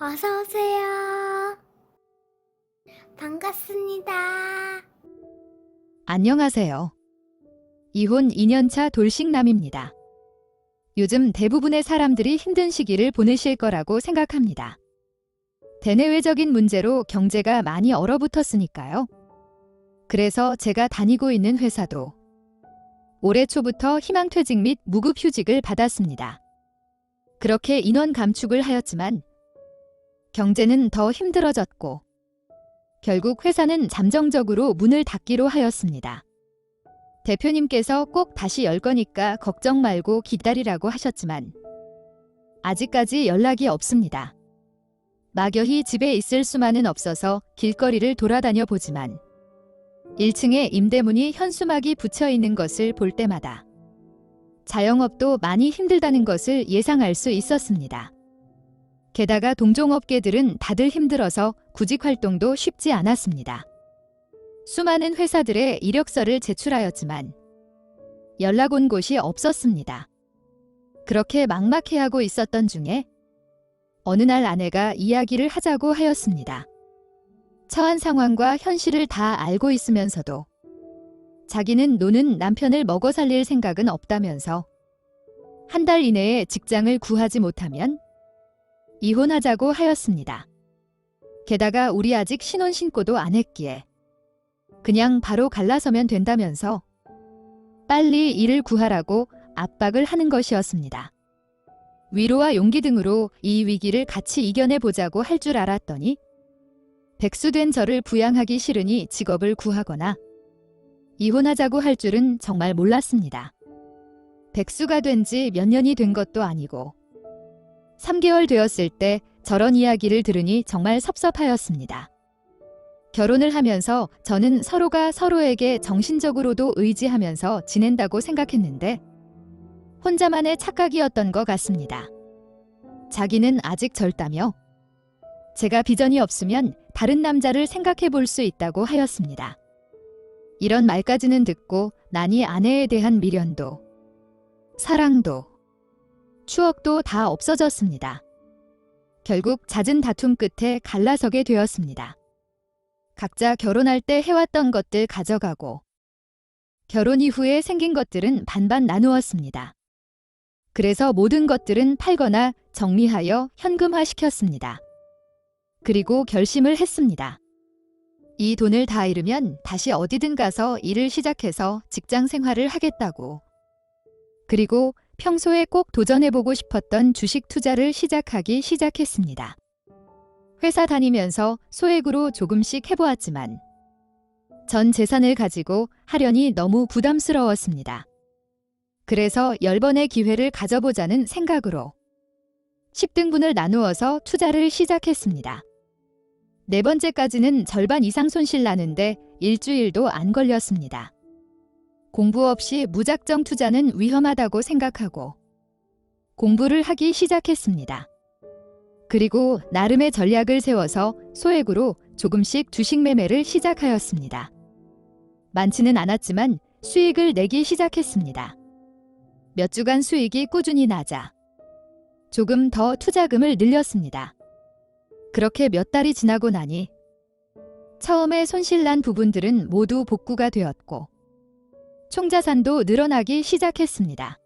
어서 오세요. 반갑습니다. 안녕하세요. 이혼 2년차 돌싱남입니다. 요즘 대부분의 사람들이 힘든 시기를 보내실 거라고 생각합니다. 대내외적인 문제로 경제가 많이 얼어붙었으니까요. 그래서 제가 다니고 있는 회사도 올해 초부터 희망퇴직 및 무급휴직을 받았습니다. 그렇게 인원 감축을 하였지만 경제는 더 힘들어졌고 결국 회사는 잠정적으로 문을 닫기로 하였습니다. 대표님께서 꼭 다시 열 거니까 걱정 말고 기다리라고 하셨지만 아직까지 연락이 없습니다. 막연히 집에 있을 수만은 없어서 길거리를 돌아다녀 보지만 1층에 임대문이 현수막이 붙여 있는 것을 볼 때마다 자영업도 많이 힘들다는 것을 예상할 수 있었습니다. 게다가 동종업계들은 다들 힘들어서 구직 활동도 쉽지 않았습니다. 수많은 회사들의 이력서를 제출하였지만 연락 온 곳이 없었습니다. 그렇게 막막해하고 있었던 중에 어느 날 아내가 이야기를 하자고 하였습니다. 처한 상황과 현실을 다 알고 있으면서도 자기는 노는 남편을 먹어 살릴 생각은 없다면서 한 달 이내에 직장을 구하지 못하면 이혼하자고 하였습니다. 게다가 우리 아직 신혼 신고도 안 했기에 그냥 바로 갈라서면 된다면서 빨리 일을 구하라고 압박을 하는 것이었습니다. 위로와 용기 등으로 이 위기를 같이 이겨내보자고 할 줄 알았더니 백수된 저를 부양하기 싫으니 직업을 구하거나 이혼하자고 할 줄은 정말 몰랐습니다. 백수가 된 지 몇 년이 된 것도 아니고 3개월 되었을 때 저런 이야기를 들으니 정말 섭섭하였습니다. 결혼을 하면서 저는 서로가 서로에게 정신적으로도 의지하면서 지낸다고 생각했는데 혼자만의 착각이었던 것 같습니다. 자기는 아직 젊다며 제가 비전이 없으면 다른 남자를 생각해 볼 수 있다고 하였습니다. 이런 말까지는 듣고 나니 아내에 대한 미련도 사랑도 추억도 다 없어졌습니다. 결국 잦은 다툼 끝에 갈라서게 되었습니다. 각자 결혼할 때 해왔던 것들 가져가고 결혼 이후에 생긴 것들은 반반 나누었습니다. 그래서 모든 것들은 팔거나 정리하여 현금화 시켰습니다. 그리고 결심을 했습니다. 이 돈을 다 잃으면 다시 어디든 가서 일을 시작해서 직장 생활을 하겠다고. 그리고 평소에 꼭 도전해보고 싶었던 주식 투자를 시작했습니다. 회사 다니면서 소액으로 조금씩 해보았지만 전 재산을 가지고 하려니 너무 부담스러웠습니다. 그래서 10번의 기회를 가져보자는 생각으로 10등분을 나누어서 투자를 시작했습니다. 4번째까지는 절반 이상 손실 나는데 일주일도 안 걸렸습니다. 공부 없이 무작정 투자는 위험하다고 생각하고 공부를 하기 시작했습니다. 그리고 나름의 전략을 세워서 소액으로 조금씩 주식 매매를 시작하였습니다. 많지는 않았지만 수익을 내기 시작했습니다. 몇 주간 수익이 꾸준히 나자 조금 더 투자금을 늘렸습니다. 그렇게 몇 달이 지나고 나니 처음에 손실난 부분들은 모두 복구가 되었고 총자산도 늘어나기 시작했습니다.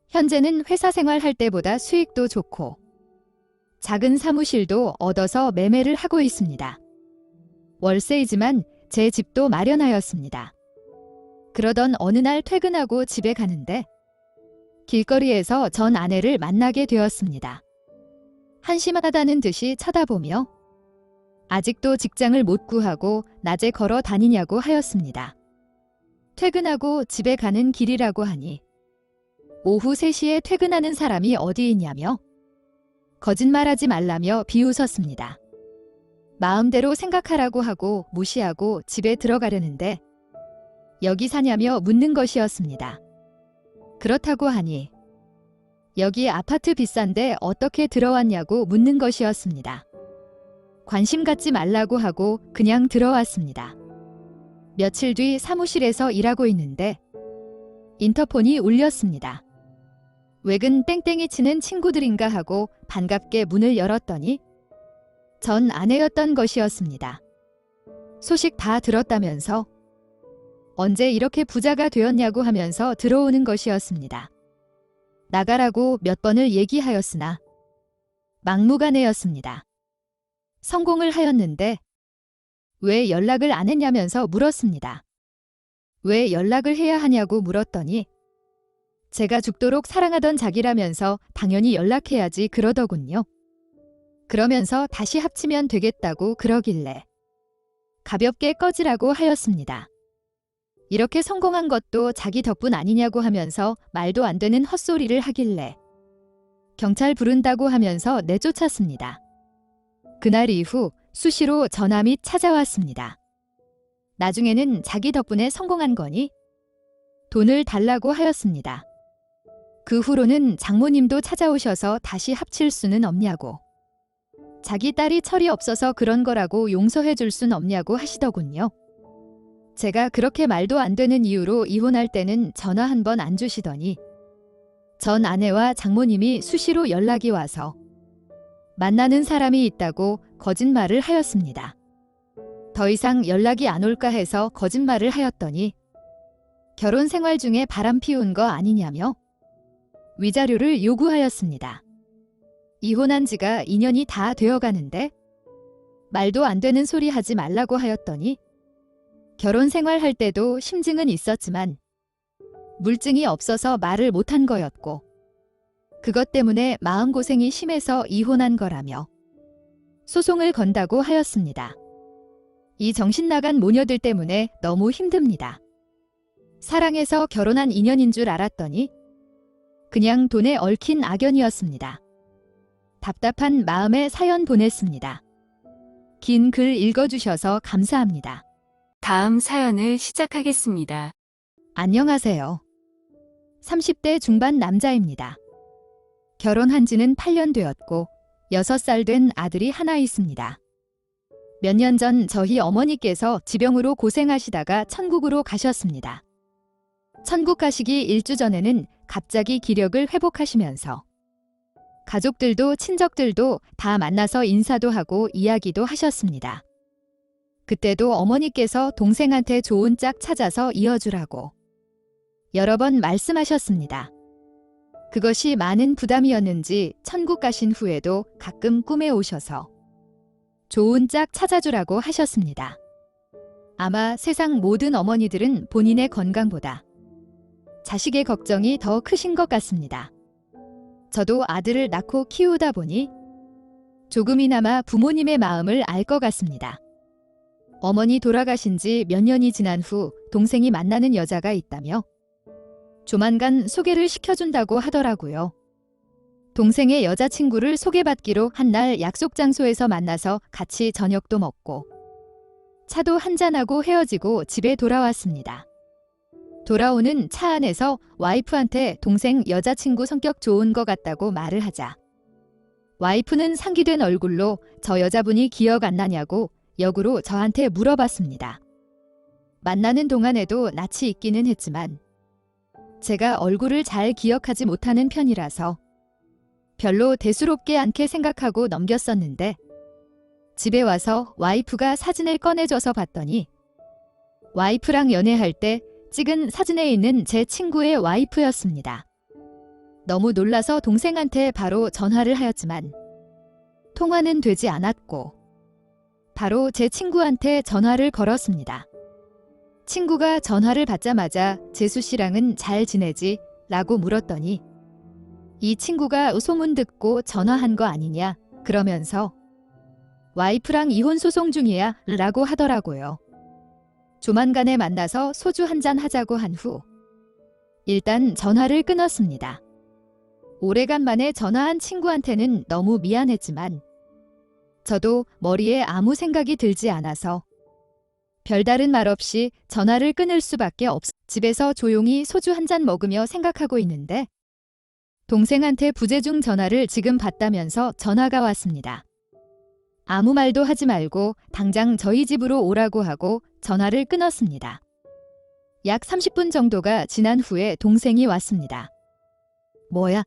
현재는 회사 생활할 때보다 수익도 좋고 작은 사무실도 얻어서 매매를 하고 있습니다. 월세이지만 제 집도 마련하였습니다. 그러던 어느 날 퇴근하고 집에 가는데 길거리에서 전 아내를 만나게 되었습니다. 한심하다는 듯이 쳐다보며 아직도 직장을 못 구하고 낮에 걸어 다니냐고 하였습니다. 퇴근하고 집에 가는 길이라고 하니 오후 3시에 퇴근하는 사람이 어디 있냐며 거짓말하지 말라며 비웃었습니다. 마음대로 생각하라고 하고 무시하고 집에 들어가려는데 여기 사냐며 묻는 것이었습니다. 그렇다고 하니 여기 아파트 비싼데 어떻게 들어왔냐고 묻는 것이었습니다. 관심 갖지 말라고 하고 그냥 들어왔습니다. 며칠 뒤 사무실에서 일하고 있는데 인터폰이 울렸습니다. 외근 땡땡이 치는 친구들인가 하고 반갑게 문을 열었더니 전 아내였던 것이었습니다. 소식 다 들었다면서 언제 이렇게 부자가 되었냐고 하면서 들어오는 것이었습니다. 나가라고 몇 번을 얘기하였으나 막무가내였습니다. 성공을 하였는데 왜 연락을 안 했냐면서 물었습니다. 왜 연락을 해야 하냐고 물었더니 제가 죽도록 사랑하던 자기라면서 당연히 연락해야지 그러더군요. 그러면서 다시 합치면 되겠다고 그러길래 가볍게 꺼지라고 하였습니다. 이렇게 성공한 것도 자기 덕분 아니냐고 하면서 말도 안 되는 헛소리를 하길래 경찰 부른다고 하면서 내쫓았습니다. 그날 이후 수시로 전화 및 찾아왔습니다. 나중에는 자기 덕분에 성공한 거니 돈을 달라고 하였습니다. 그 후로는 장모님도 찾아오셔서 다시 합칠 수는 없냐고, 자기 딸이 철이 없어서 그런 거라고 용서해 줄 순 없냐고 하시더군요. 제가 그렇게 말도 안 되는 이유로 이혼할 때는 전화 한 번 안 주시더니 전 아내와 장모님이 수시로 연락이 와서 만나는 사람이 있다고 거짓말을 하였습니다. 더 이상 연락이 안 올까 해서 거짓말을 하였더니 결혼 생활 중에 바람 피운 거 아니냐며 위자료를 요구하였습니다. 이혼한 지가 2년이 다 되어가는데 말도 안 되는 소리 하지 말라고 하였더니 결혼 생활할 때도 심증은 있었지만 물증이 없어서 말을 못한 거였고 그것 때문에 마음고생이 심해서 이혼한 거라며 소송을 건다고 하였습니다. 이 정신나간 모녀들 때문에 너무 힘듭니다. 사랑해서 결혼한 인연인 줄 알았더니 그냥 돈에 얽힌 악연이었습니다. 답답한 마음에 사연 보냈습니다. 긴 글 읽어주셔서 감사합니다. 다음 사연을 시작하겠습니다. 안녕하세요. 30대 중반 남자입니다. 결혼한 지는 8년 되었고 6살 된 아들이 하나 있습니다. 몇 년 전 저희 어머니께서 지병으로 고생하시다가 천국으로 가셨습니다. 천국 가시기 1주 전에는 갑자기 기력을 회복하시면서 가족들도 친척들도 다 만나서 인사도 하고 이야기도 하셨습니다. 그때도 어머니께서 동생한테 좋은 짝 찾아서 이어주라고 여러 번 말씀하셨습니다. 그것이 많은 부담이었는지 천국 가신 후에도 가끔 꿈에 오셔서 좋은 짝 찾아주라고 하셨습니다. 아마 세상 모든 어머니들은 본인의 건강보다 자식의 걱정이 더 크신 것 같습니다. 저도 아들을 낳고 키우다 보니 조금이나마 부모님의 마음을 알 것 같습니다. 어머니 돌아가신 지 몇 년이 지난 후 동생이 만나는 여자가 있다며 조만간 소개를 시켜준다고 하더라고요. 동생의 여자친구를 소개받기로 한 날 약속 장소에서 만나서 같이 저녁도 먹고 차도 한잔하고 헤어지고 집에 돌아왔습니다. 돌아오는 차 안에서 와이프한테 동생 여자친구 성격 좋은 것 같다고 말을 하자 와이프는 상기된 얼굴로 저 여자분이 기억 안 나냐고 역으로 저한테 물어봤습니다. 만나는 동안에도 낯이 있기는 했지만 제가 얼굴을 잘 기억하지 못하는 편이라서 별로 대수롭게 않게 생각하고 넘겼었는데 집에 와서 와이프가 사진을 꺼내줘서 봤더니 와이프랑 연애할 때 찍은 사진에 있는 제 친구의 와이프였습니다. 너무 놀라서 동생한테 바로 전화를 하였지만 통화는 되지 않았고 바로 제 친구한테 전화를 걸었습니다. 친구가 전화를 받자마자 재수 씨랑은 잘 지내지? 라고 물었더니 이 친구가 소문 듣고 전화한 거 아니냐 그러면서 와이프랑 이혼 소송 중이야 라고 하더라고요. 조만간에 만나서 소주 한잔 하자고 한 후 일단 전화를 끊었습니다. 오래간만에 전화한 친구한테는 너무 미안했지만 저도 머리에 아무 생각이 들지 않아서 별다른 말 없이 전화를 끊을 수밖에 집에서 조용히 소주 한잔 먹으며 생각하고 있는데 동생한테 부재중 전화를 지금 받다면서 전화가 왔습니다. 아무 말도 하지 말고 당장 저희 집으로 오라고 하고 전화를 끊었습니다. 약 30분 정도가 지난 후에 동생이 왔습니다. 뭐야?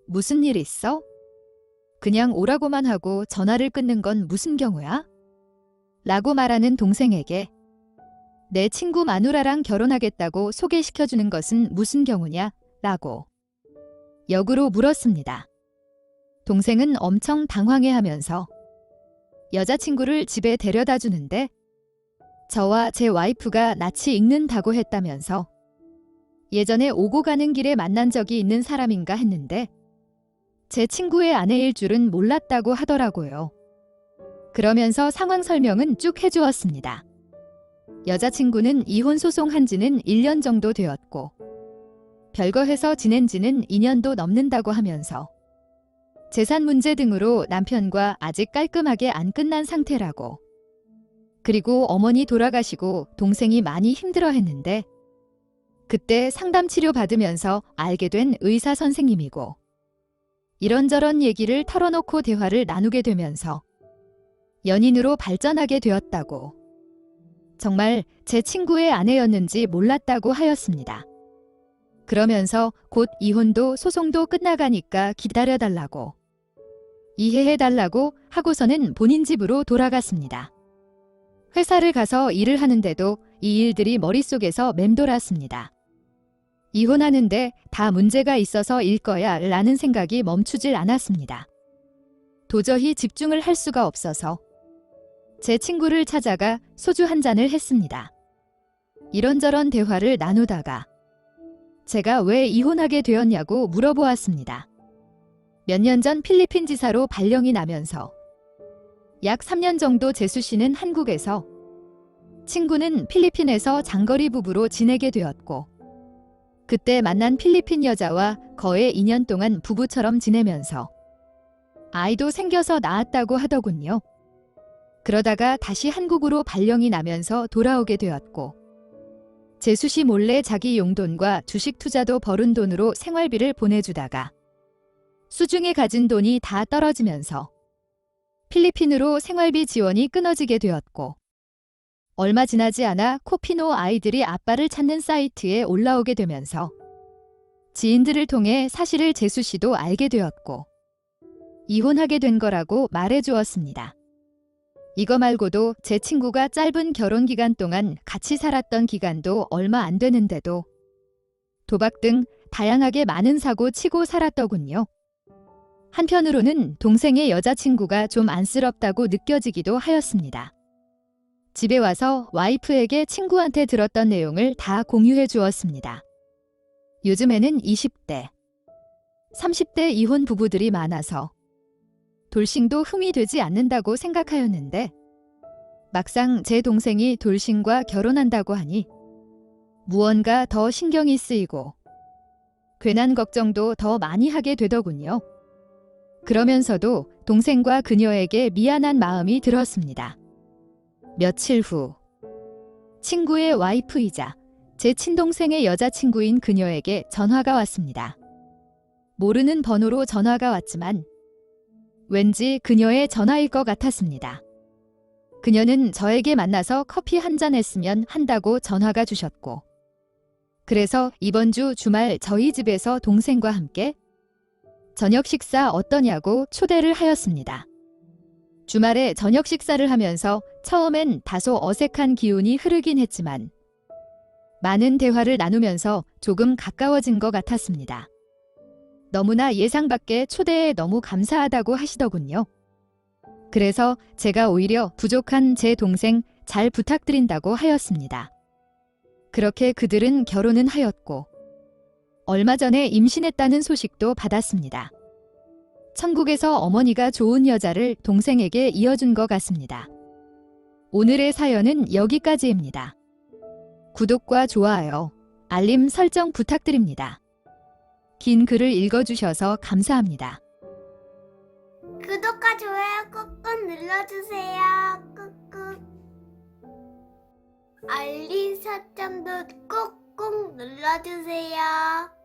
무슨 일 있어? 그냥 오라고만 하고 전화를 끊는 건 무슨 경우야? 라고 말하는 동생에게 내 친구 마누라랑 결혼하겠다고 소개시켜주는 것은 무슨 경우냐? 라고 역으로 물었습니다. 동생은 엄청 당황해하면서 여자친구를 집에 데려다 주는데 저와 제 와이프가 낯이 익는다고 했다면서 예전에 오고 가는 길에 만난 적이 있는 사람인가 했는데 제 친구의 아내일 줄은 몰랐다고 하더라고요. 그러면서 상황 설명은 쭉 해주었습니다. 여자친구는 이혼 소송한 지는 1년 정도 되었고 별거 해서 지낸 지는 2년도 넘는다고 하면서 재산 문제 등으로 남편과 아직 깔끔하게 안 끝난 상태라고. 그리고 어머니 돌아가시고 동생이 많이 힘들어했는데 그때 상담 치료 받으면서 알게 된 의사 선생님이고 이런저런 얘기를 털어놓고 대화를 나누게 되면서 연인으로 발전하게 되었다고. 정말 제 친구의 아내였는지 몰랐다고 하였습니다. 그러면서 곧 이혼도 소송도 끝나가니까 기다려달라고. 이해해달라고 하고서는 본인 집으로 돌아갔습니다. 회사를 가서 일을 하는데도 이 일들이 머릿속에서 맴돌았습니다. 이혼하는데 다 문제가 있어서 일 거야 라는 생각이 멈추질 않았습니다. 도저히 집중을 할 수가 없어서 제 친구를 찾아가 소주 한 잔을 했습니다. 이런저런 대화를 나누다가 제가 왜 이혼하게 되었냐고 물어보았습니다. 몇 년 전 필리핀 지사로 발령이 나면서 약 3년 정도 재수 씨는 한국에서 친구는 필리핀에서 장거리 부부로 지내게 되었고 그때 만난 필리핀 여자와 거의 2년 동안 부부처럼 지내면서 아이도 생겨서 낳았다고 하더군요. 그러다가 다시 한국으로 발령이 나면서 돌아오게 되었고 재수 씨 몰래 자기 용돈과 주식 투자도 벌은 돈으로 생활비를 보내주다가 수중에 가진 돈이 다 떨어지면서 필리핀으로 생활비 지원이 끊어지게 되었고 얼마 지나지 않아 코피노 아이들이 아빠를 찾는 사이트에 올라오게 되면서 지인들을 통해 사실을 재수 씨도 알게 되었고 이혼하게 된 거라고 말해 주었습니다. 이거 말고도 제 친구가 짧은 결혼 기간 동안 같이 살았던 기간도 얼마 안 되는데도 도박 등 다양하게 많은 사고 치고 살았더군요. 한편으로는 동생의 여자친구가 좀 안쓰럽다고 느껴지기도 하였습니다. 집에 와서 와이프에게 친구한테 들었던 내용을 다 공유해 주었습니다. 요즘에는 20대, 30대 이혼 부부들이 많아서 돌싱도 흠이 되지 않는다고 생각하였는데 막상 제 동생이 돌싱과 결혼한다고 하니 무언가 더 신경이 쓰이고 괜한 걱정도 더 많이 하게 되더군요. 그러면서도 동생과 그녀에게 미안한 마음이 들었습니다. 며칠 후 친구의 와이프이자 제 친동생의 여자친구인 그녀에게 전화가 왔습니다. 모르는 번호로 전화가 왔지만 왠지 그녀의 전화일 것 같았습니다. 그녀는 저에게 만나서 커피 한 잔 했으면 한다고 전화가 주셨고 그래서 이번 주 주말 저희 집에서 동생과 함께 저녁 식사 어떠냐고 초대를 하였습니다. 주말에 저녁 식사를 하면서 처음엔 다소 어색한 기운이 흐르긴 했지만 많은 대화를 나누면서 조금 가까워진 것 같았습니다. 너무나 예상 밖의 초대에 너무 감사하다고 하시더군요. 그래서 제가 오히려 부족한 제 동생 잘 부탁드린다고 하였습니다. 그렇게 그들은 결혼은 하였고 얼마 전에 임신했다는 소식도 받았습니다. 천국에서 어머니가 좋은 여자를 동생에게 이어준 것 같습니다. 오늘의 사연은 여기까지입니다. 구독과 좋아요, 알림 설정 부탁드립니다. 긴 글을 읽어주셔서 감사합니다. 구독과 좋아요 꾹꾹 눌러주세요. 꾹꾹. 알림 설정도 꾹꾹 눌러주세요.